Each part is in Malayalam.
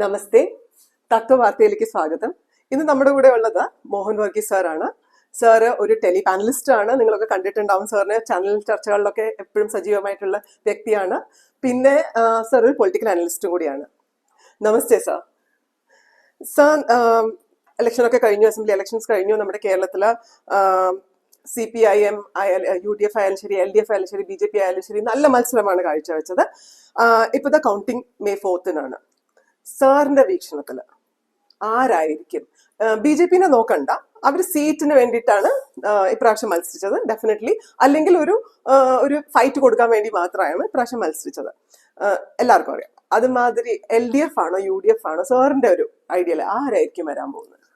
നമസ്തേ, തത്വവാർത്തയിലേക്ക് സ്വാഗതം. ഇന്ന് നമ്മുടെ കൂടെ ഉള്ളത് മോഹൻ വർഗീസ് സാറാണ്. സാറ് ഒരു ടെലി പാനലിസ്റ്റ് ആണ്. നിങ്ങളൊക്കെ കണ്ടിട്ടുണ്ടാവും. സാറിന് ചാനൽ ചർച്ചകളിലൊക്കെ എപ്പോഴും സജീവമായിട്ടുള്ള വ്യക്തിയാണ്. പിന്നെ സാർ ഒരു പൊളിറ്റിക്കൽ അനലിസ്റ്റും കൂടിയാണ്. നമസ്തേ സാർ. സാർ, ഇലക്ഷനൊക്കെ കഴിഞ്ഞു, അസംബ്ലി ഇലക്ഷൻസ് കഴിഞ്ഞു. നമ്മുടെ കേരളത്തില് CPIM ആയാലും UDF ആയാലും ശരി, LDF ആയാലും ശരി, BJP ആയാലും ശരി, നല്ല മത്സരമാണ് കാഴ്ചവെച്ചത്. ഇപ്പോഴത്തെ കൗണ്ടിങ് May 4th സാറിന്റെ വീക്ഷണത്തില് ആരായിരിക്കും? BJP നോക്കണ്ട, അവർ സീറ്റിന് വേണ്ടിയിട്ടാണ് ഇപ്രാവശ്യം മത്സരിച്ചത് ഡെഫിനറ്റ്ലി. അല്ലെങ്കിൽ ഒരു ഫൈറ്റ് കൊടുക്കാൻ വേണ്ടി മാത്രമാണ് ഇപ്രാവശ്യം മത്സരിച്ചത്. എല്ലാവർക്കും അറിയാം. അതുമാതിരി LDF ആണോ UDF ആണോ? സാറിന്റെ ഒരു ഐഡിയയിൽ ആരായിരിക്കും വരാൻ പോകുന്നത്?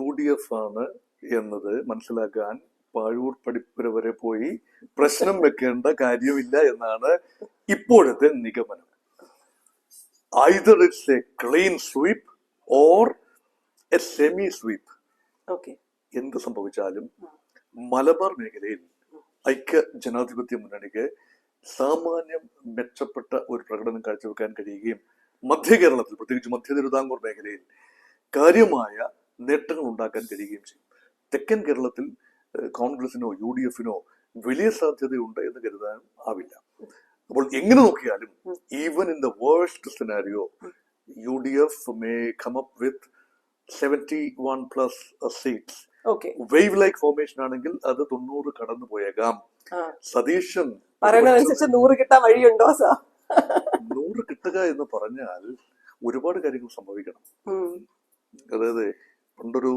UDF ആണ് എന്നത് മനസ്സിലാക്കാൻ പാഴൂർ പടിപ്പുര വരെ പോയി പ്രശ്നം വെക്കേണ്ട കാര്യമില്ല എന്നാണ് ഇപ്പോഴത്തെ നിഗമനം. Either it's a clean sweep or a semi sweep. എന്ത് സംഭവിച്ചാലും മലബാർ മേഖലയിൽ ഐക്യ ജനാധിപത്യ മുന്നണിക്ക് സാമാന്യം മെച്ചപ്പെട്ട ഒരു പ്രകടനം കാഴ്ചവെക്കാൻ കഴിയുകയും മധ്യ കേരളത്തിൽ, പ്രത്യേകിച്ച് മധ്യ തിരുവിതാംകൂർ മേഖലയിൽ കാര്യമായ നേട്ടങ്ങൾ ഉണ്ടാക്കാൻ കഴിയുകയും ചെയ്യും. തെക്കൻ കേരളത്തിൽ കോൺഗ്രസിനോ UDF-നോ വലിയ സാധ്യതയുണ്ട് എന്ന് കരുതാനും ആവില്ല. അപ്പോൾ എങ്ങനെ നോക്കിയാലും even in the worst scenario UDF may come up with 71+ seats. Wave like formation ആണെങ്കിൽ അത് 90 കടന്നു പോയേക്കാം. സതീശൻ 100 കിട്ടാൻ വഴിയുണ്ടോ സാർ? 100 കിട്ടുക എന്ന് പറഞ്ഞാൽ ഒരുപാട് കാര്യങ്ങൾ സംഭവിക്കണം. അതായത് പണ്ടൊരു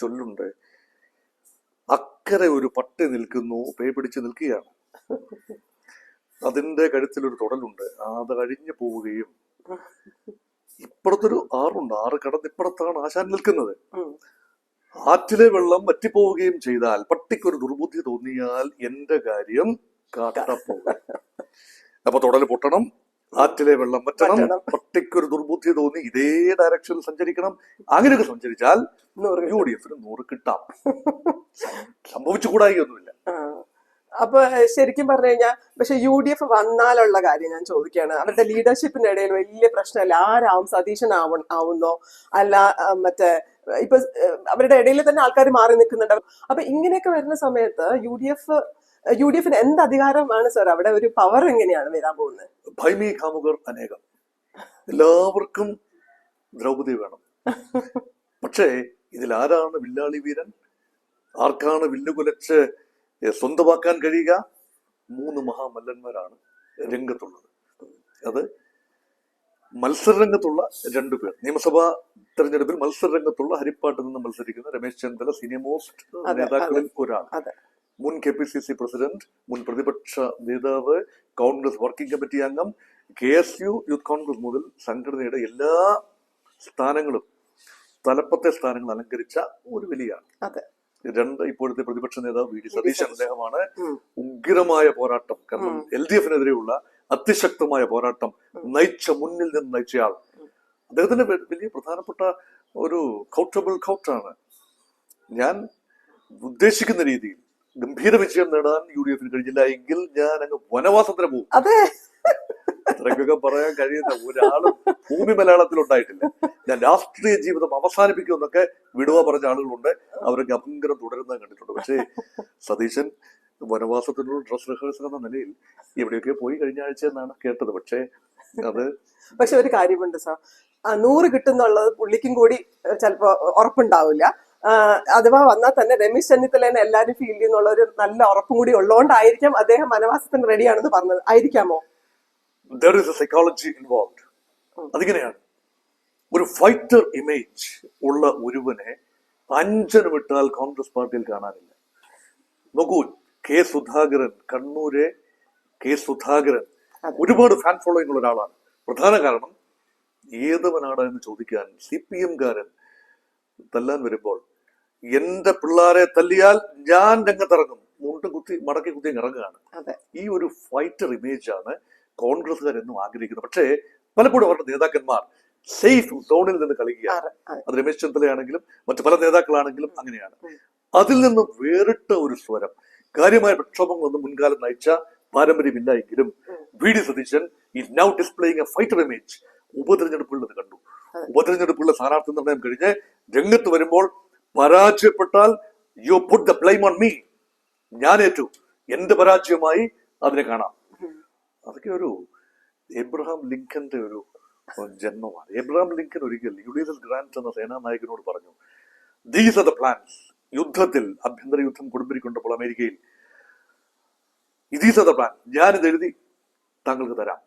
ചൊല്ലുണ്ട്, അക്കരെ ഒരു പട്ടി നിൽക്കുന്നു, പേ പിടിച്ച് നിൽക്കുകയാണ്. അതിന്റെ കഴുത്തിലൊരു തുടലുണ്ട്, അത് കഴിഞ്ഞു പോവുകയും ഇപ്പുറത്തൊരു ആറുണ്ട്, ആറ് കടന്ന് ഇപ്പുറത്താണ് ആശാൻ നിൽക്കുന്നത്. ആറ്റിലെ വെള്ളം വറ്റിപ്പോവുകയും ചെയ്താൽ, പട്ടിക്കൊരു ദുർബുദ്ധി തോന്നിയാൽ എന്റെ കാര്യം കാട്ടപ്പോകും. അപ്പൊ തുടൽ പൊട്ടണം, ആറ്റിലെ വെള്ളം വറ്റണം, പട്ടിക്കൊരു ദുർബുദ്ധി തോന്നി ഇതേ ഡയറക്ഷനിൽ സഞ്ചരിക്കണം. അങ്ങനെയൊക്കെ സഞ്ചരിച്ചാൽ UDF-ന് 100 കിട്ടാം. സംഭവിച്ചുകൂടായിയൊന്നുമില്ല. അപ്പൊ ശരിക്കും പറഞ്ഞു കഴിഞ്ഞാൽ, പക്ഷെ UDF വന്നാലുള്ള കാര്യം ഞാൻ ചോദിക്കുകയാണ്. അവരുടെ ലീഡർഷിപ്പിന്റെ ഇടയിൽ വലിയ പ്രശ്നമല്ല. ആരാവും? സതീശൻ ആവുന്നോ? അല്ല മറ്റേ ഇപ്പൊ അവരുടെ ഇടയിൽ തന്നെ ആൾക്കാർ മാറി നിൽക്കുന്നുണ്ട്. അപ്പൊ ഇങ്ങനെയൊക്കെ വരുന്ന സമയത്ത് UDF-ന് എന്ത് അധികാരമാണ് സാർ? അവിടെ ഒരു പവർ എങ്ങനെയാണ് വരാൻ പോകുന്നത്? ഭൈമി കാമുകർ അനേകം, എല്ലാവർക്കും ദ്രൗപദി വേണം. പക്ഷേ ഇതിലാരാണ് വില്ലാളി വീരൻ? ആർക്കാണ് വില്ലുകുലച്ച് സ്വന്തമാക്കാൻ കഴിയുക? 3 മഹാമല്ലന്മാരാണ് രംഗത്തുള്ളത്. അത് മത്സരരംഗത്തുള്ള 2 പേർ. നിയമസഭാ തെരഞ്ഞെടുപ്പിൽ മത്സരരംഗത്തുള്ള ഹരിപ്പാട്ട് നിന്ന് മത്സരിക്കുന്ന രമേശ് ചെന്നിത്തല സീനിയർ മോസ്റ്റ് നേതാക്കളിൽ ഒരാൾ, മുൻ KPCC പ്രസിഡന്റ്, മുൻ പ്രതിപക്ഷ നേതാവ്, കോൺഗ്രസ് വർക്കിംഗ് കമ്മിറ്റി അംഗം, KSU യൂത്ത് കോൺഗ്രസ് മുതൽ സംഘടനയുടെ എല്ലാ സ്ഥാനങ്ങളും, തലപ്പത്തെ സ്ഥാനങ്ങൾ അലങ്കരിച്ച ഒരു വലിയ ആൾ. 2 ഇപ്പോഴത്തെ പ്രതിപക്ഷ നേതാവ് VD സതീശൻ. അദ്ദേഹമാണ് ഉഗ്രമായ പോരാട്ടം, കാരണം LDF-നെതിരെയുള്ള അതിശക്തമായ പോരാട്ടം മുന്നിൽ നിന്ന് നയിച്ചയാൾ. അദ്ദേഹത്തിന്റെ വലിയ പ്രധാനപ്പെട്ട ഒരു കൗട്ടാണ്. ഞാൻ ഉദ്ദേശിക്കുന്ന രീതിയിൽ ഗംഭീര വിജയം നേടാൻ UDF-ന് കഴിഞ്ഞില്ല എങ്കിൽ ഞാൻ അങ്ങ് വനവാസത്തിന് പോകും. അത്രയ്ക്കൊക്കെ പറയാൻ കഴിയുന്ന ഒരാളും ഭൂമി മലയാളത്തിൽ ഉണ്ടായിട്ടില്ല. ഞാൻ രാഷ്ട്രീയ ജീവിതം അവസാനിപ്പിക്കുമെന്നൊക്കെ വിടുവ പറഞ്ഞ ആളുകളുണ്ട്. അവരൊക്കെ അഭംഗരം തുടരുന്നത് കണ്ടിട്ടുണ്ട്. പക്ഷേ സതീശൻ വനവാസത്തിനുള്ള ഡ്രസ് റിഹേഴ്സൽ എന്ന നിലയിൽ എവിടെയൊക്കെ പോയി കഴിഞ്ഞ ആഴ്ച എന്നാണ് കേട്ടത്. പക്ഷെ ഒരു കാര്യമുണ്ട് സാർ, 100 കിട്ടുന്നുള്ളത് പുള്ളിക്കും കൂടി ചിലപ്പോ ഉറപ്പുണ്ടാവില്ല. അഥവാ വന്നാൽ തന്നെ രമേശ് ചെന്നിത്തലേനെ എല്ലാവരും ഫീൽ ചെയ്യുന്നുള്ള ഒരു നല്ല ഉറപ്പും കൂടി ഉള്ളതുകൊണ്ടായിരിക്കാം അദ്ദേഹം വനവാസത്തിന് റെഡിയാണെന്ന് പറഞ്ഞത്. ആയിരിക്കാമോ? There is a psychology involved. അതിങ്ങനെയാണ്, ഒരു ഫൈറ്റർ ഇമേജ് ഉള്ള ഒരുവനെ 5 വിട്ടാൽ കോൺഗ്രസ് പാർട്ടിയിൽ കാണാനില്ല. നോക്കൂ, സുധാകരൻ, കണ്ണൂരെ സുധാകരൻ ഒരുപാട് ഫാൻ ഫോളോയിങ് ഉള്ള ഒരാളാണ്. പ്രധാന കാരണം ഏതവനാണ് എന്ന് ചോദിക്കാൻ CPM-കാരൻ തല്ലാൻ വരുമ്പോൾ, എന്റെ പിള്ളേരെ തല്ലിയാൽ ഞാൻ രംഗത്തിറങ്ങും, മുണ്ടും കുത്തി മടക്കി കുത്തി ഇറങ്ങുകയാണ്. ഈ ഒരു ഫൈറ്റർ ഇമേജ് ആണ് കോൺഗ്രസ്സുകാരെന്നും ആഗ്രഹിക്കുന്നത്. പക്ഷേ പലപ്പോഴും അവരുടെ നേതാക്കന്മാർ സേഫ് സോണിൽ നിന്ന് കളിക്കുകയാണ്. അത് രമേശ് ചെന്നിത്തലയാണെങ്കിലും മറ്റു പല നേതാക്കളാണെങ്കിലും അങ്ങനെയാണ്. അതിൽ നിന്നും വേറിട്ട ഒരു സ്വരം, കാര്യമായ പ്രക്ഷോഭങ്ങളൊന്നും മുൻകാലം നയിച്ച പാരമ്പര്യമില്ല എങ്കിലും V D Satheesan is now displaying a fighter image. ഉപതെരഞ്ഞെടുപ്പുകളിൽ അത് കണ്ടു. ഉപതെരഞ്ഞെടുപ്പുള്ള സ്ഥാനാർത്ഥി നിർണ്ണയം കഴിഞ്ഞ് രംഗത്ത് വരുമ്പോൾ പരാജയപ്പെട്ടാൽ you put the blame on me, ഞാൻ ഏറ്റു, എന്റെ പരാജയമായി അതിനെ കാണാം. അതൊക്കെ ഒരു എബ്രഹാം ലിങ്കന്റെ ഒരു ജന്മമാണ്. എബ്രഹാം ലിങ്കൻ ഒരിക്കൽ യുലിയസ് ഗ്രാന്റ് എന്ന സേനാനായകനോട് പറഞ്ഞു, ദീസ് ആർ ദ പ്ലാൻസ്. യുദ്ധത്തിൽ ആഭ്യന്തര യുദ്ധം കൊടുമ്പിരിക്കൊണ്ടപ്പോൾ അമേരിക്കയിൽ, ദീസ് ആർ ദ പ്ലാൻ, ഞാനിത് എഴുതി താങ്കൾക്ക് തരാം.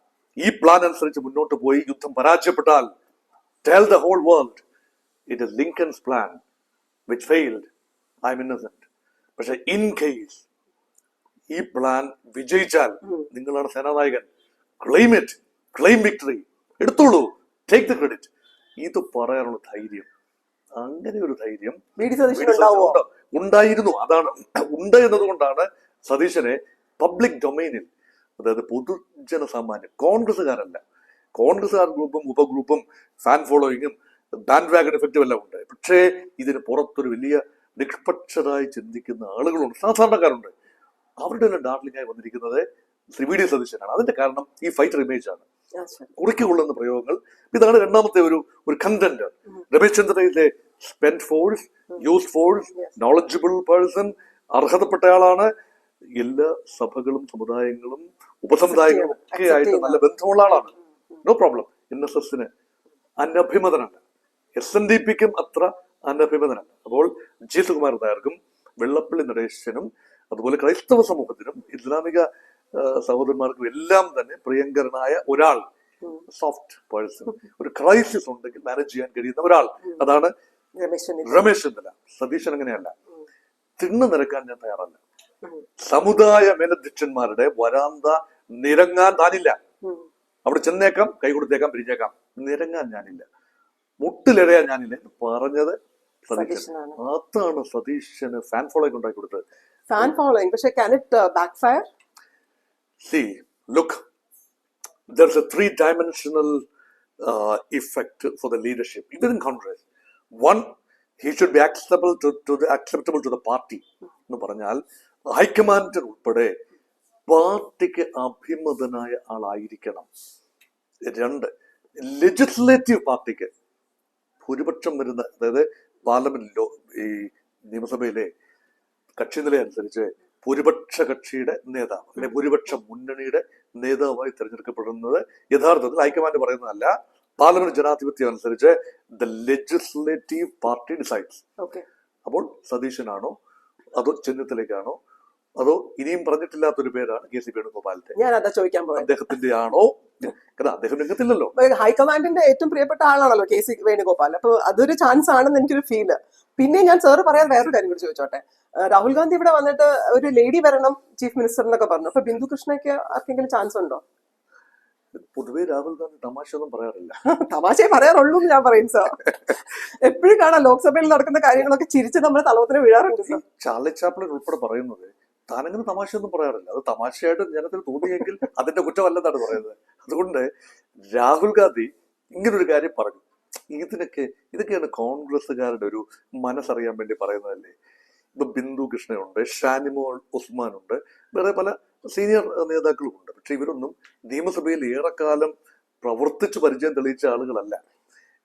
ഈ പ്ലാൻ അനുസരിച്ച് മുന്നോട്ട് പോയി യുദ്ധം പരാജയപ്പെട്ടാൽ tell the whole world it is Lincoln's plan which failed, I am innocent. പക്ഷെ ഇൻ കേസ് ഈ പ്ലാൻ വിജയിച്ചാൽ നിങ്ങളാണ് സേനാനായകൻ, ക്ലെയിം ഇറ്റ്, ക്ലെയിം വിക്ടറി, എടുത്തോളൂ, ടേക്ക് ദ ക്രെഡിറ്റ്. ഇത് പറയാനുള്ള ധൈര്യം, അങ്ങനെ ഒരു ധൈര്യം ഉണ്ടായിരുന്നു. അതാണ് ഉണ്ട് എന്നതുകൊണ്ടാണ് സതീശനെ പബ്ലിക് ഡൊമൈനിൽ, അതായത് പൊതുജന സാമാന്യം, കോൺഗ്രസ്സുകാരല്ല, കോൺഗ്രസ്സുകാർ ഗ്രൂപ്പും ഉപഗ്രൂപ്പും ഫാൻ ഫോളോയിങ്ങും ബാൻഡ് വാഗൺ എഫക്റ്റും എല്ലാം ഉണ്ട്. പക്ഷേ ഇതിന് പുറത്തൊരു വലിയ നിഷ്പക്ഷരായി ചിന്തിക്കുന്ന ആളുകളുണ്ട്, സാധാരണക്കാരുണ്ട്. അവരുടെ എല്ലാം ഡാർലിംഗായി വന്നിരിക്കുന്നത് ശ്രീ വി ഡി സതീശനാണ്. അതിന്റെ കാരണം ഈ ഫൈറ്റർ ഇമേജ് ആണ്, കുറിക്കുകൊള്ളുന്ന പ്രയോഗങ്ങൾ. ഇതാണ് രണ്ടാമത്തെ ഒരു കണ്ടന്റ്. രമേശ് ചെന്നിത്തലയിലെ spent force, use force, knowledgeable person, അർഹതപ്പെട്ടയാളാണ്, എല്ലാ സഭകളും സമുദായങ്ങളും ഉപസമുദായങ്ങളും ഒക്കെ ആയിട്ട് നല്ല ബന്ധമുള്ള ആളാണ്, നോ പ്രോബ്ലം. NSSന് അനഭിമതനല്ല, SNDPക്കും അത്ര അനഭിമതനല്ല. അപ്പോൾ ജി സുകുമാർ നായർക്കും വെള്ളപ്പള്ളി നടേശനും അതുപോലെ ക്രൈസ്തവ സമൂഹത്തിനും ഇസ്ലാമിക സഹോദരന്മാർക്കും എല്ലാം തന്നെ പ്രിയങ്കരനായ ഒരാൾ, സോഫ്റ്റ് പേഴ്സൺ, ഒരു ക്രൈസിസ് ഉണ്ടെങ്കിൽ മാനേജ് ചെയ്യാൻ കഴിയുന്ന ഒരാൾ, അതാണ് രമേശ് ചെന്നിത്തല. സതീശൻ അങ്ങനെയല്ല. തിണ്ണു നിരക്കാൻ ഞാൻ തയ്യാറല്ല. സമുദായ മേലധ്യക്ഷന്മാരുടെ വരാന്ത നിരങ്ങാൻ താനില്ല. അവിടെ ചെന്നേക്കാം, കൈ കൊടുത്തേക്കാം, പിരിഞ്ഞേക്കാം, നിരങ്ങാൻ ഞാനില്ല, മുട്ടിലെഴയാൻ ഞാനില്ല എന്ന് പറഞ്ഞത് സതീശനാണ്. അതാണ് സതീശന് ഫാൻ ഫോളോയിങ് ഉണ്ടാക്കി കൊടുത്തത്. ഫാൻ ഫോളോയിങ്, പക്ഷേ can it backfire? See, look, there's a three-dimensional effect for the leadership within Congress. One, he should be acceptable to the party. എന്ന് പറഞ്ഞാൽ ഹൈക്കമാൻഡ് ഉൾപ്പെടെ പാർട്ടിക്ക് അഭിമതനായ ആളായിരിക്കണം. രണ്ട്, ലെജിസ്ലേറ്റീവ് പാർട്ടിക്ക് ഭൂരിപക്ഷം വരുന്ന, അതായത് പാർലമെന്റിലോ ഈ നിയമസഭയിലെ കക്ഷി നില അനുസരിച്ച് ഭൂരിപക്ഷ കക്ഷിയുടെ നേതാവ് അല്ലെ ഭൂരിപക്ഷ മുന്നണിയുടെ നേതാവായി തിരഞ്ഞെടുക്കപ്പെടുന്നത് യഥാർത്ഥത്തിൽ ഹൈക്കമാൻഡ് പറയുന്നതല്ല, പാർലമെന്റ് ജനാധിപത്യം അനുസരിച്ച് ദ ലെജിസ്ലേറ്റീവ് പാർട്ടി ഡിസൈഡ്സ്. അപ്പോൾ സതീശനാണോ അതോ ചെന്നിത്തലയ്ക്കാണോ അതോ ഇനിയും പറഞ്ഞിട്ടില്ലാത്തൊരു പേരാണ് KC വേണുഗോപാലിന്റെ, ഞാൻ അതാ ചോദിക്കാൻ പോയത്, അദ്ദേഹത്തിന്റെ ആണോ? കാരണം അദ്ദേഹം രംഗത്തില്ലല്ലോ. ഹൈക്കമാൻഡിന്റെ ഏറ്റവും പ്രിയപ്പെട്ട ആളാണല്ലോ KC വേണുഗോപാൽ. അപ്പൊ അതൊരു ചാൻസ് ആണെന്ന് എനിക്കൊരു ഫീല്. പിന്നെ ഞാൻ സാറ് പറയാൻ വേറൊരു കാര്യം കൂടി ചോദിച്ചോട്ടെ. രാഹുൽ ഗാന്ധി ഇവിടെ വന്നിട്ട് ഒരു ലേഡി വരണം ചീഫ് മിനിസ്റ്റർ എന്നൊക്കെ പറഞ്ഞു. അപ്പൊ ബിന്ദു കൃഷ്ണയ്ക്ക് ആർക്കെങ്കിലും ചാൻസ് ഉണ്ടോ? പൊതുവെ രാഹുൽ ഗാന്ധി തമാശ ഒന്നും പറയാറില്ല. തമാശയെ പറയാറുള്ളൂ ഞാൻ പറയും സാർ. എപ്പോഴും കാണാം ലോക്സഭയിൽ നടക്കുന്ന കാര്യങ്ങളൊക്കെ ചിരിച്ച് നമ്മുടെ തലവത്തിന് വീഴാറുണ്ട് സാർ. ചാർലി ചാപ്ലിൻ ഉൾപ്പെടെ പറയുന്നത് താനങ്ങനെ തമാശയൊന്നും പറയാറില്ല. അത് തമാശയായിട്ട് ജനത്തിന് തോന്നിയെങ്കിൽ അതിന്റെ കുറ്റമല്ലെന്നാണ് പറയുന്നത്. അതുകൊണ്ട് രാഹുൽ ഗാന്ധി ഇങ്ങനൊരു കാര്യം പറഞ്ഞു. ഇതൊക്കെയാണ് കോൺഗ്രസ്സുകാരുടെ ഒരു മനസ്സറിയാൻ വേണ്ടി പറയുന്നതല്ലേ. ഇപ്പൊ ബിന്ദു കൃഷ്ണയുണ്ട്, ഷാനിമോൾ ഉസ്മാനുണ്ട്, വേറെ പല സീനിയർ നേതാക്കളും ഉണ്ട്. പക്ഷെ ഇവരൊന്നും നിയമസഭയിൽ ഏറെക്കാലം പ്രവർത്തിച്ച് പരിചയം തെളിയിച്ച ആളുകളല്ല.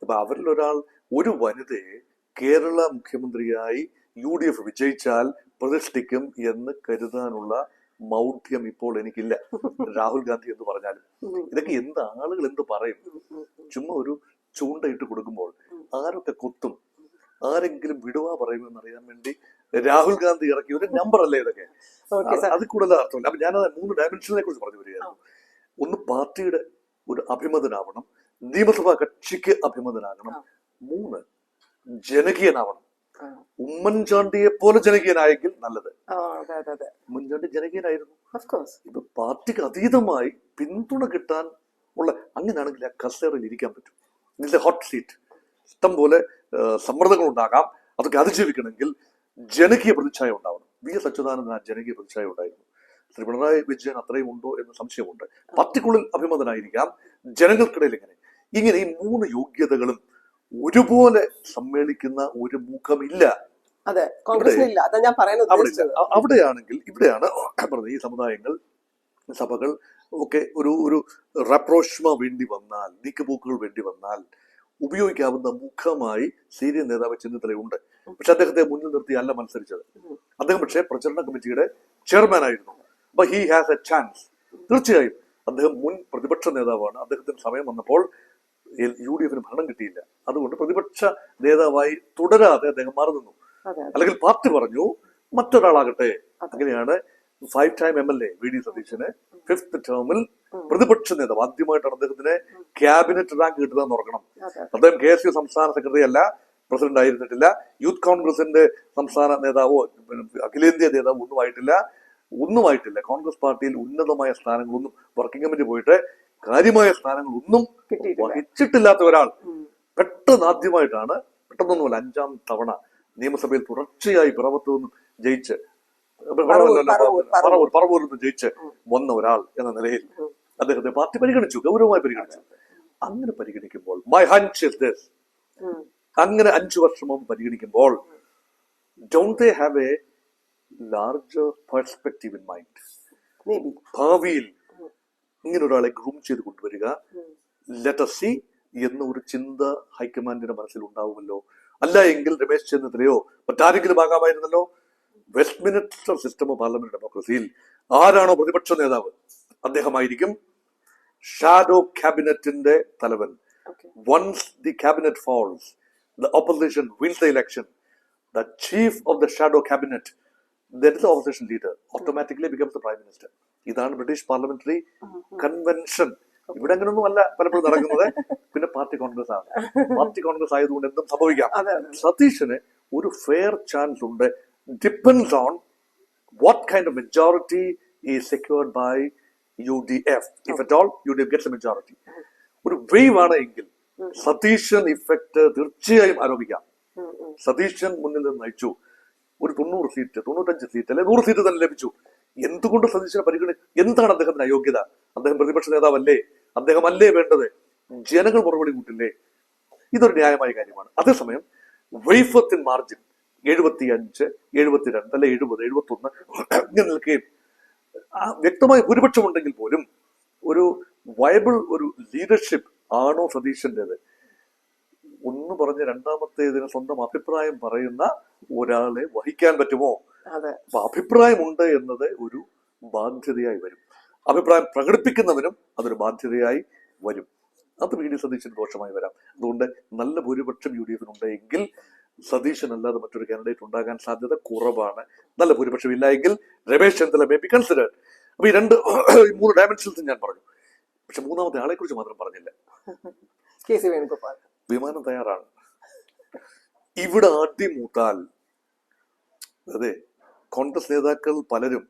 അപ്പൊ അവരിൽ ഒരാൾ, ഒരു വനിതയെ കേരള മുഖ്യമന്ത്രിയായി UDF വിജയിച്ചാൽ പ്രതിഷ്ഠിക്കും എന്ന് കരുതാനുള്ള മൗഢ്യം ഇപ്പോൾ എനിക്കില്ല. രാഹുൽ ഗാന്ധി എന്ന് പറഞ്ഞാലും ഇതൊക്കെ ആളുകൾ എന്ത് പറയും? ചുമ്മാ ഒരു ചൂണ്ടയിട്ട് കൊടുക്കുമ്പോൾ ആരൊക്കെ കൊത്തും, ആരെങ്കിലും വിടുവാ പറയുമെന്ന് അറിയാൻ വേണ്ടി രാഹുൽ ഗാന്ധി ഇറക്കിയ ഒരു നമ്പർ അല്ലേ ഇതൊക്കെ. അത് കൂടുതൽ അർത്ഥമില്ല. അപ്പൊ ഞാനത് 3 ഡയമെൻഷനെ കുറിച്ച് പറഞ്ഞു വരികയായിരുന്നു. ഒന്ന്, പാർട്ടിയുടെ ഒരു അഭിമതനാവണം, നിയമസഭാ കക്ഷിക്ക് അഭിമതനാകണം. 3, ജനകീയനാവണം. ഉമ്മൻചാണ്ടിയെ പോലെ ജനകീയനായെങ്കിൽ നല്ലത്. ഉമ്മൻചാണ്ടി ജനകീയനായിരുന്നു. ഇപ്പൊ പാർട്ടിക്ക് അതീതമായി പിന്തുണ കിട്ടാൻ ഉള്ള, അങ്ങനെയാണെങ്കിൽ ആ കസേറയിൽ ഇരിക്കാൻ പറ്റും. ഇതിന്റെ ഹോട്ട് സീറ്റ് ഇഷ്ടം പോലെ സമ്മർദ്ദങ്ങൾ ഉണ്ടാകാം. അതൊക്കെ അതിജീവിക്കണമെങ്കിൽ ജനകീയ പ്രതിച്ഛായ ഉണ്ടാവണം. VS അച്യുതാനന്ദൻ ആ ജനകീയ പ്രതിച്ഛായ ഉണ്ടായിരുന്നു. ശ്രീ പിണറായി വിജയൻ അത്രയും ഉണ്ടോ എന്ന് സംശയമുണ്ട്. പാർട്ടിക്കുള്ളിൽ അഭിമതനായിരിക്കാം, ജനങ്ങൾക്കിടയിൽ ഇങ്ങനെ ഈ 3 യോഗ്യതകളും ഒരുപോലെ സമ്മേളിക്കുന്ന ഒരു മുഖമില്ല. അവിടെയാണെങ്കിൽ ഇവിടെയാണ് പറഞ്ഞത് ഈ സമുദായങ്ങൾ സഭകൾ ഒക്കെ ഒരു റെപ്രോഷ്മ വേണ്ടി വന്നാൽ, നീക്കുപോക്കുകൾ വേണ്ടി വന്നാൽ ഉപയോഗിക്കാവുന്ന മുഖമായി സീനിയർ നേതാവ് ചെന്നിത്തലയുണ്ട്. പക്ഷെ അദ്ദേഹത്തെ മുന്നിൽ നിർത്തിയല്ല മത്സരിച്ചത്. അദ്ദേഹം പക്ഷേ പ്രചരണ കമ്മിറ്റിയുടെ ചെയർമാൻ ആയിരുന്നു. അപ്പൊ ഹി ഹാസ് എ ചാൻസ്. തീർച്ചയായും അദ്ദേഹം മുൻ പ്രതിപക്ഷ നേതാവാണ്. അദ്ദേഹത്തിന് സമയം വന്നപ്പോൾ UDF ഭരണം കിട്ടിയില്ല. അതുകൊണ്ട് പ്രതിപക്ഷ നേതാവായി തുടരാതെ അദ്ദേഹം മാറി നിന്നു. അല്ലെങ്കിൽ പാർട്ടി പറഞ്ഞു മറ്റൊരാളാകട്ടെ. അങ്ങനെയാണ് 5 ടൈം MLA VD സതീശന് 5th ടേമിൽ പ്രതിപക്ഷ നേതാവ്. ആദ്യമായിട്ടാണ് അദ്ദേഹത്തിന് ക്യാബിനറ്റ് റാങ്ക് കിട്ടുന്നതെന്ന് ഓർക്കണം. അദ്ദേഹം KSU സംസ്ഥാന സെക്രട്ടറി അല്ല, പ്രസിഡന്റ് ആയിരുന്നിട്ടില്ല, യൂത്ത് കോൺഗ്രസിന്റെ സംസ്ഥാന നേതാവോ അഖിലേന്ത്യാ നേതാവോ ഒന്നുമായിട്ടില്ല. കോൺഗ്രസ് പാർട്ടിയിൽ ഉന്നതമായ സ്ഥാനങ്ങളൊന്നും, വർക്കിംഗ് കമ്മിറ്റി പോയിട്ട് കാര്യമായ സ്ഥാനങ്ങളൊന്നും വഹിച്ചിട്ടില്ലാത്ത ഒരാൾ പെട്ടെന്ന് ആദ്യമായിട്ടാണ്, പെട്ടെന്നൊന്നുമല്ല 5ാം തവണ നിയമസഭയിൽ തുടർച്ചയായി പിറവത്ത് നിന്നും ജയിച്ച്, പറവൂരിൽ നിന്ന് ജയിച്ച് വന്ന ഒരാൾ എന്ന നിലയിൽ അദ്ദേഹത്തെ പാർട്ടി പരിഗണിച്ചു, ഗൗരവമായി പരിഗണിച്ചു. അങ്ങനെ പരിഗണിക്കുമ്പോൾ മൈ ഹഞ്ച് ഇസ് ദിസ്, അങ്ങനെ 5 വർഷം മുമ്പ് പരിഗണിക്കുമ്പോൾ don't they have A larger perspective in mind? ഭാവിയിൽ ഇങ്ങനെ ഒരാളെ ഗ്രൂം ചെയ്ത് കൊണ്ടുവരിക, ലെറ്റ് us see എന്ന ഒരു ചിന്ത ഹൈക്കമാൻഡിന്റെ മനസ്സിൽ ഉണ്ടാവുമല്ലോ. അല്ല എങ്കിൽ രമേശ് ചെന്നിത്തലയോ മറ്റാരെങ്കിലും ആകാമായിരുന്നല്ലോ. വെസ്റ്റ്മിനിസ്റ്റർ സിസ്റ്റം ഓഫ് പാർലമെന്റ് ഡെമോക്രസിയിൽ ആരാണോ പ്രതിപക്ഷ നേതാവ് അദ്ദേഹമായിരിക്കും ഷാഡോ ക്യാബിനറ്റിന്റെ തലവൻ. Once the cabinet falls, the opposition wins the election, the chief of the shadow cabinet, that is the opposition leader, automatically becomes the prime minister. ഇതാണ് ബ്രിട്ടീഷ് പാർലമെന്ററി കൺവെൻഷൻ. ഇവിടെ അങ്ങനെയൊന്നും അല്ല പലപ്പോഴും നടക്കുന്നത്. പിന്നെ പാർട്ടി കോൺഗ്രസ് ആണ്. പാർട്ടി കോൺഗ്രസ് ആയതുകൊണ്ട് എന്തും സംഭവിക്കാം. സതീശന് ഒരു ഫെയർ ചാൻസ് ഉണ്ട്. Depends on what kind of majority is secured by UDF. If at all UDF gets a majority. ഒരു വേവ് ആണ് എങ്കിൽ സതീശൻ ഇഫക്റ്റ് തീർച്ചയായും ആരോപിക്കാം. സതീശൻ മുന്നിൽ നിന്ന് നയിച്ചു, ഒരു 90 സീറ്റ്, 95 സീറ്റ് അല്ലെ 100 സീറ്റ് തന്നെ ലഭിച്ചു. എന്തുകൊണ്ട് സതീശനെ എന്താണ് അദ്ദേഹത്തിന് അയോഗ്യത? അദ്ദേഹം പ്രതിപക്ഷ നേതാവല്ലേ? അദ്ദേഹം അല്ലേ വേണ്ടത്? ജനങ്ങൾ മറുപടി കൂട്ടില്ലേ? ഇതൊരു ന്യായമായ കാര്യമാണ്. അതേസമയം വൈഫത്തിൻ മാർജിൻ 75, 72 അല്ലെ 70, 71 ഇങ്ങനെ നിൽക്കുകയും വ്യക്തമായ ഭൂരിപക്ഷം ഉണ്ടെങ്കിൽ പോലും ഒരു വയബിൾ ഒരു ലീഡർഷിപ്പ് ആണോ സതീശന്റേത്? ഒന്ന് പറഞ്ഞ് രണ്ടാമത്തേതിന് സ്വന്തം അഭിപ്രായം പറയുന്ന ഒരാളെ വഹിക്കാൻ പറ്റുമോ? അപ്പൊ അഭിപ്രായമുണ്ട് എന്നത് ഒരു ബാധ്യതയായി വരും. അഭിപ്രായം പ്രകടിപ്പിക്കുന്നവനും അതൊരു ബാധ്യതയായി വരും. അത് VD സതീശന് ദോഷമായി വരാം. അതുകൊണ്ട് നല്ല ഭൂരിപക്ഷം UDF എങ്കിൽ സതീശൻ അല്ലാതെ മറ്റൊരു കാൻഡിഡേറ്റ് ഉണ്ടാകാൻ സാധ്യത കുറവാണ്. നല്ല ഭൂരിപക്ഷം ഇല്ല എങ്കിൽ Ramesh Chennithala may be considered. അപ്പൊ ഈ 3 ഡയമെൻഷൻസ് ഞാൻ പറഞ്ഞു. പക്ഷെ മൂന്നാമത്തെ ആളെ കുറിച്ച് മാത്രം പറഞ്ഞില്ല. KC വേണുഗോപാൽ വിമാനം തയ്യാറാണ്. ഇവിടെ അടിമൂത്താൽ, അതെ, കോൺഗ്രസ് നേതാക്കൾ പലരും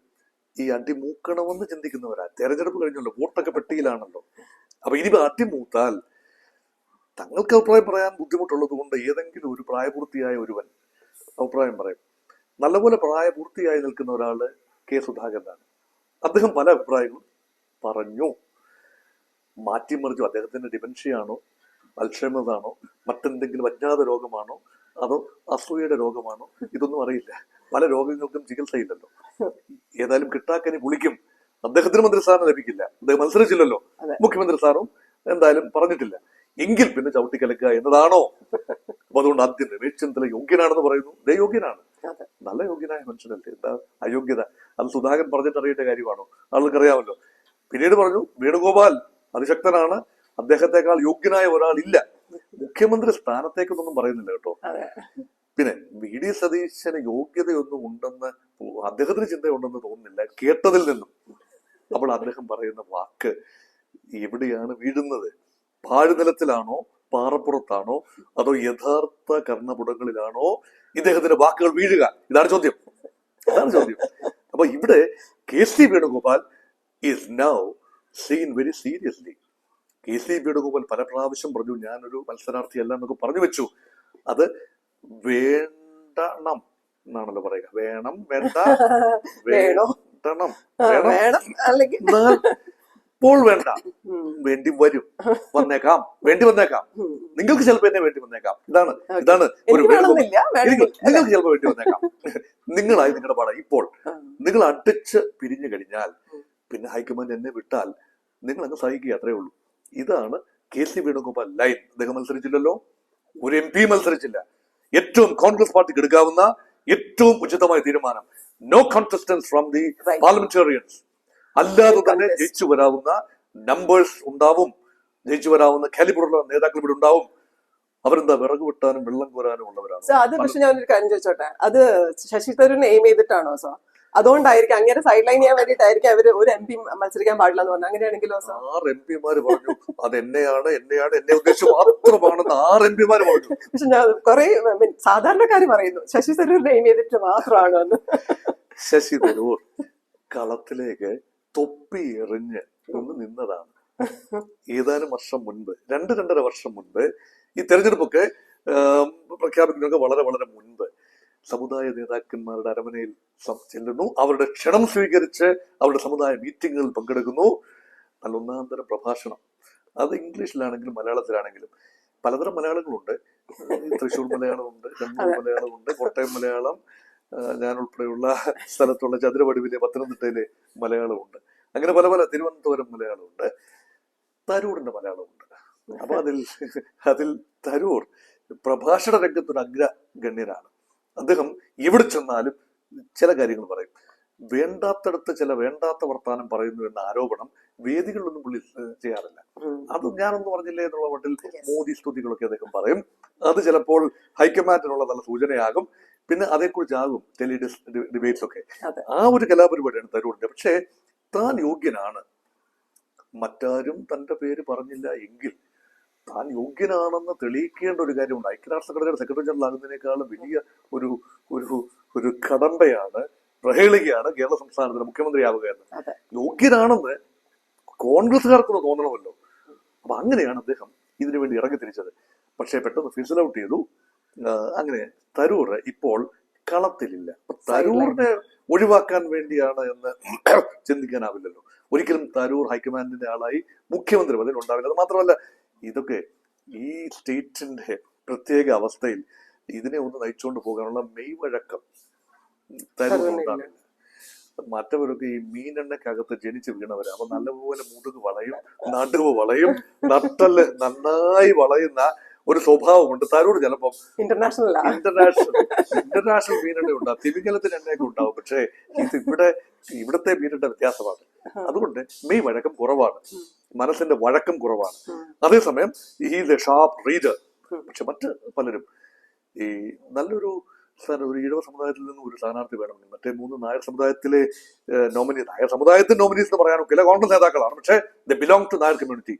ഈ അടിമൂക്കണമെന്ന് ചിന്തിക്കുന്നവരാ. തെരഞ്ഞെടുപ്പ് കഴിഞ്ഞല്ലോ, വോട്ടൊക്കെ പെട്ടിയിലാണല്ലോ. അപ്പൊ ഇനി അടിമൂത്താൽ തങ്ങൾക്ക് അഭിപ്രായം പറയാൻ ബുദ്ധിമുട്ടുള്ളത് കൊണ്ട് ഏതെങ്കിലും ഒരു പ്രായപൂർത്തിയായ ഒരുവൻ അഭിപ്രായം പറയും. നല്ലപോലെ പ്രായപൂർത്തിയായി നിൽക്കുന്ന ഒരാള് K. സുധാകരനാണ്. അദ്ദേഹം പല അഭിപ്രായങ്ങളും പറഞ്ഞു, മാറ്റിമറിച്ചു. അദ്ദേഹത്തിന്റെ ഡിമെൻഷ്യയാണോ, അൽഷൈമേഴ്സ് ആണോ, മറ്റെന്തെങ്കിലും അജ്ഞാത രോഗമാണോ, അതോ അസൂയയുടെ രോഗമാണോ? ഇതൊന്നും അറിയില്ല. പല രോഗങ്ങൾക്കും ചികിത്സയില്ലല്ലോ. ഏതായാലും കിട്ടാക്കനി പുളിക്കും. അദ്ദേഹത്തിന് മന്ത്രിസ്ഥാനം ലഭിക്കില്ല. അദ്ദേഹം മത്സരിച്ചില്ലല്ലോ. മുഖ്യമന്ത്രി സ്ഥാനവും എന്തായാലും പറഞ്ഞിട്ടില്ല. എങ്കിൽ പിന്നെ ചവിട്ടിക്കലക്കുക എന്നതാണോ? അപ്പൊ അതുകൊണ്ട് ആദ്യം രമേശ് ചെന്നിത്തല യോഗ്യനാണെന്ന് പറയുന്നു. ഇതേ യോഗ്യനാണ്, നല്ല യോഗ്യനായ മനുഷ്യനല്ലേ. എന്താ അയോഗ്യത? അത് സുധാകരൻ പറഞ്ഞിട്ട് അറിയേണ്ട കാര്യമാണോ? ആളുകൾക്കറിയാമല്ലോ. പിന്നീട് പറഞ്ഞു വേണുഗോപാൽ അതിശക്തനാണ്, അദ്ദേഹത്തെക്കാൾ യോഗ്യനായ ഒരാളില്ല. മുഖ്യമന്ത്രി സ്ഥാനത്തേക്കൊന്നും പറയുന്നില്ല കേട്ടോ. പിന്നെ VD സതീശന് യോഗ്യതയൊന്നും ഉണ്ടെന്ന് അദ്ദേഹത്തിന് ചിന്തയുണ്ടെന്ന് തോന്നുന്നില്ല കേട്ടതിൽ നിന്നും. അപ്പോൾ അദ്ദേഹം പറയുന്ന വാക്ക് എവിടെയാണ് വീഴുന്നത്? പാഴ്നിലത്തിലാണോ, പാറപ്പുറത്താണോ, അതോ യഥാർത്ഥ കർണപുടങ്ങളിലാണോ ഇദ്ദേഹത്തിന്റെ വാക്കുകൾ വീഴുക? ഇതാണ് ചോദ്യം. അപ്പൊ ഇവിടെ KC Venugopal is now seen very seriously. KC Venugopal പല പ്രാവശ്യം പറഞ്ഞു ഞാനൊരു മത്സരാർത്ഥിയല്ല എന്നൊക്കെ പറഞ്ഞു വെച്ചു. അത് വേണ്ടണം എന്നാണല്ലോ പറയുക. വേണം, വേണ്ട, വേണ്ടണം, ഇപ്പോൾ വേണ്ട, വേണ്ടി വരും, വന്നേക്കാം, വേണ്ടി വന്നേക്കാം. നിങ്ങൾക്ക് ചിലപ്പോ എന്നെ വേണ്ടി വന്നേക്കാം. ഇതാണ് ഒരു നിങ്ങൾക്ക് ചിലപ്പോ വേണ്ടി വന്നേക്കാം. നിങ്ങളായി നിങ്ങളുടെ പാടാ. ഇപ്പോൾ നിങ്ങൾ അടിച്ച് പിരിഞ്ഞു കഴിഞ്ഞാൽ പിന്നെ ഹൈക്കമാൻഡ് എന്നെ വിട്ടാൽ നിങ്ങൾ അങ്ങ് സഹിക്കുക, അത്രേ ഉള്ളൂ. ഇതാണ് KC വേണുഗോപാൽ ലൈൻ. അദ്ദേഹം മത്സരിച്ചില്ലല്ലോ, ഒരു MP മത്സരിച്ചില്ല. ഏറ്റവും കോൺഗ്രസ് പാർട്ടിക്ക് എടുക്കാവുന്ന ഏറ്റവും ഉചിതമായ തീരുമാനം, നോ കോൺടെസ്റ്റൻസ് ഫ്രം ദി പാർലമെന്റേറിയൻസ്. അല്ലാതെ തന്നെ ജയിച്ചു വരാവുന്ന നമ്പേഴ്സ് ഉണ്ടാവും, ജയിച്ചു വരാവുന്ന കാലിബറുള്ള നേതാക്കൾ ഇവിടെ ഉണ്ടാവും. അവരെന്താ വിറക് വെട്ടാനും വെള്ളം കോരാനും ഉള്ളവരാണ്. അത് പക്ഷെ ഞാനൊരു കാര്യം ചോദിച്ചോട്ടെ, അത് ശശി തരൂരിനെ എയിം ചെയ്തിട്ടാണോ സോ? അതുകൊണ്ടായിരിക്കും അങ്ങനെ സൈഡ് ലൈൻ ചെയ്യാൻ വേണ്ടിയിട്ടായിരിക്കും അവര് ഒരു MP മത്സരിക്കാൻ പാടില്ല എന്ന് പറഞ്ഞു. അങ്ങനെയാണെങ്കിലോ സോ? 6 MP പറഞ്ഞു അത് എന്നെ ഉദ്ദേശിച്ച് മാത്രമാണെന്ന് 6 MP പറഞ്ഞു. പക്ഷെ ഞാൻ കുറെ സാധാരണക്കാര് പറയുന്നു ശശി തരൂരിനെ എയിം ചെയ്തിട്ട് മാത്രമാണ് എന്ന്. ശശി തരൂർ കളത്തിലേക്ക് തൊപ്പി എറിഞ്ഞ് ഒന്ന് നിന്നതാണ്. ഏതാനും വർഷം മുൻപ്, 2-2.5 വർഷം മുൻപ്, ഈ തെരഞ്ഞെടുപ്പൊക്കെ പ്രഖ്യാപിക്കുന്നതൊക്കെ വളരെ വളരെ മുൻപ്, സമുദായ നേതാക്കന്മാരുടെ അരമനയിൽ ചെല്ലുന്നു, അവരുടെ ക്ഷണം സ്വീകരിച്ച് അവരുടെ സമുദായ മീറ്റിങ്ങുകളിൽ പങ്കെടുക്കുന്നു. നല്ല ഒന്നാന്തരം പ്രഭാഷണം. അത് ഇംഗ്ലീഷിലാണെങ്കിലും മലയാളത്തിലാണെങ്കിലും. പലതരം മലയാളങ്ങളുണ്ട്. തൃശ്ശൂർ മലയാളമുണ്ട്, കണ്ണൂർ മലയാളമുണ്ട്, കോട്ടയം മലയാളം, ഞാൻ ഉൾപ്പെടെയുള്ള സ്ഥലത്തുള്ള ചതുരവടിവിലെ പത്തനംതിട്ടയിലെ മലയാളമുണ്ട്. അങ്ങനെ പല പല, തിരുവനന്തപുരം മലയാളമുണ്ട്, തരൂറിന്റെ മലയാളമുണ്ട്. അപ്പൊ അതിൽ തരൂർ പ്രഭാഷണ രംഗത്തൊരു അഗ്രഗണ്യനാണ്. അദ്ദേഹം എവിടെ ചെന്നാലും ചില കാര്യങ്ങൾ പറയും. വേണ്ടാത്തടത്ത് ചില വേണ്ടാത്ത വർത്താനം പറയുന്നു എന്ന ആരോപണം വേദികളിലൊന്നും പുള്ളി ചെയ്യാറില്ല. അത് ഞാനൊന്നും പറഞ്ഞില്ലേ എന്നുള്ള മട്ടിൽ മോദി സ്തുതികളൊക്കെ അദ്ദേഹം പറയും. അത് ചിലപ്പോൾ ഹൈക്കമാൻഡിനുള്ള നല്ല സൂചനയാകും. പിന്നെ അതേക്കുറിച്ചാകും ടെലി ഡിബേറ്റ്സ് ഒക്കെ. ആ ഒരു കലാപരിപാടിയാണ് തരൂരിന്റെ. പക്ഷേ താൻ യോഗ്യനാണ്, മറ്റാരും തന്റെ പേര് പറഞ്ഞില്ല എങ്കിൽ താൻ യോഗ്യനാണെന്ന് തെളിയിക്കേണ്ട ഒരു കാര്യമുണ്ട്. ഐക്യരാഷ്ട്ര സംഘടനയുടെ സെക്രട്ടറി ജനറൽ ആകുന്നതിനേക്കാളും വലിയ ഒരു ഒരു ഒരു കടമ്പയാണ്, പ്രഹേളികയാണ് കേരള സംസ്ഥാനത്തിന് മുഖ്യമന്ത്രിയാവുക എന്ന്. യോഗ്യനാണെന്ന് കോൺഗ്രസ്സുകാർക്കൊന്ന് തോന്നണമല്ലോ. അപ്പൊ അങ്ങനെയാണ് അദ്ദേഹം ഇതിനു വേണ്ടി ഇറങ്ങി തിരിച്ചത്. പക്ഷേ പെട്ടെന്ന് ഫിസിൽ ഔട്ട് ചെയ്തു. അങ്ങനെ തരൂർ ഇപ്പോൾ കളത്തിലില്ല. അപ്പൊ തരൂറിനെ ഒഴിവാക്കാൻ വേണ്ടിയാണ് എന്ന് ചിന്തിക്കാനാവില്ലല്ലോ. ഒരിക്കലും തരൂർ ഹൈക്കമാൻഡിന്റെ ആളായി മുഖ്യമന്ത്രി പദവിയിൽ ഉണ്ടാവില്ല. അത് മാത്രമല്ല, ഇതൊക്കെ ഈ സ്റ്റേറ്റിന്റെ പ്രത്യേക അവസ്ഥയിൽ ഇതിനെ ഒന്ന് നയിച്ചുകൊണ്ട് പോകാനുള്ള മെയ്വഴക്കം തരൂർ ഉണ്ടാവില്ല. മറ്റവരൊക്കെ ഈ മീനെണ്ണക്കകത്ത് ജനിച്ച് വീണവരാ. അപ്പൊ നല്ലപോലെ മുതുക് വളയും, നടുവ് വളയും, നട്ടല് നന്നായി വളയുന്ന ഒരു സ്വഭാവമുണ്ട്. തരൂർ ചിലപ്പം ഇന്റർനാഷണൽ മീനെണ്ണ ഉണ്ടാവും, തിമിംഗലത്തിന് എണ്ണയൊക്കെ ഉണ്ടാവും. പക്ഷേ ഇത് ഇവിടത്തെ മീനെണ്ണ വ്യത്യാസമാണ്. അതുകൊണ്ട് മെയ് വഴക്കം കുറവാണ്, മനസ്സിന്റെ വഴക്കം കുറവാണ്. അതേസമയം ഈ ഷാർപ്പ് റീഡർ. പക്ഷെ മറ്റ് പലരും ഈ നല്ലൊരു ഒരു ഈഴവ സമുദായത്തിൽ നിന്നും ഒരു സ്ഥാനാർത്ഥി വേണമെങ്കിൽ മറ്റേ 3 നായർ സമുദായത്തിലെ നായർ സമുദായത്തിന്റെ നോമിനീസ് എന്ന് പറയാനൊക്കെ കോൺഗ്രസ് നേതാക്കളാണ്. പക്ഷേ the belong to Nair community.